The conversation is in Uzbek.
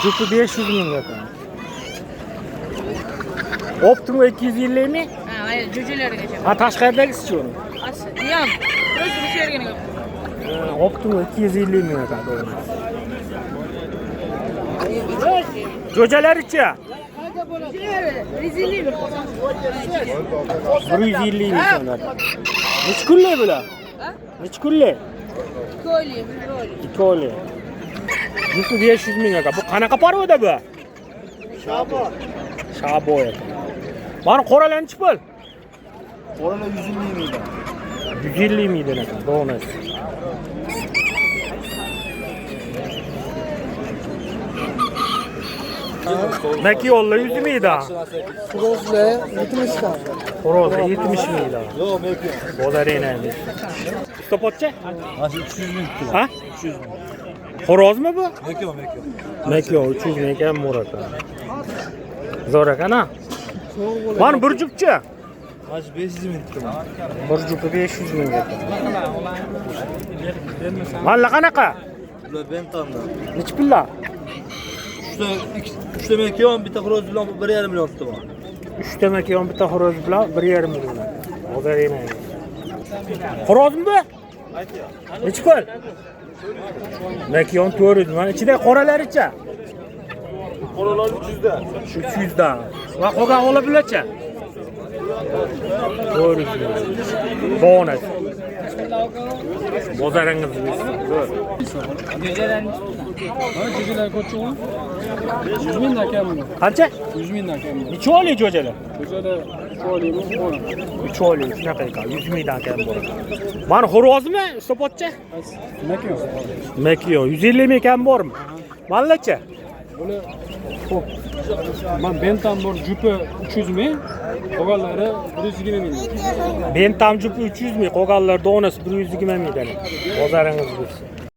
Jupi 500 ming ekan. Optima 250 mi? Ha, hayır, cücelergacha. Ha, tashqaridagisi-chi uni? Asli, yo'q. O'zi bu yerga yo'q. Optima 250 ming ekan. Jo'jalari-chi? Rezillik. 150 ming so'mlar. Necha kunlik bular? Ha? Necha kunlik? Ko'li. 2 oylik. Jupi 500 ming ekan. Bu qanaqa parvoda bu? Shabo ekan. Mana qoralanchi pul. Qoralar 150 mingdan. 150 mingdan ekan, donasi. Makiyollar 100 mingdan. Xurozlar 70 dan. Xo'rozlar 70 mingdan. Yo'q, mumkin. Bozarinaymiz. Stopotcha? Mana 300 ming kilo. Ha? 300 ming. Xo'rozmi bu? Mekyo. Makiyo 300 ming ekan, Murata. Zo'r ekan-a? Mana bir jupchi. Mana 500 ming kilo. Bir jupi 500 ming ekan. Malla qanaqa? Bular Bentamda. Necha pullar? 3 ta mekyo, bitta xuroz bilan 1,5 million tutdi bor. 3 ta makiyon, bitta xo'roz bilan 1,5 million. Bozarinaymiz. Xo'rozmi bu? Necha pul? Makiyon 400. Mana ichida qoralaricha. Qoralar 300 dan. 300 dan. Va qolgan olabilacha. 400. Bonus. Bozaringiz zo'r. Jo'jalar ko'chig'i 100 mingdan kam buni. Qancha? 100 mingdan kam buni. Necha oylik jo'jalar? Jo'jalar qo'lini qo'ying. 3 oylik shunaqa ekan, 100 mingdan kam bor. Mana xo'rozmi? Stopotcha? Nima Makiyon 150 ming kam bormi? Mallacha? Bular xo'p. Men Bentam bor jupi 300 ming, qolganlari 120 ming. Bentam jupi 300 ming, qolganlar donasi 120 mingdan. Bozaringiz bo'lsin.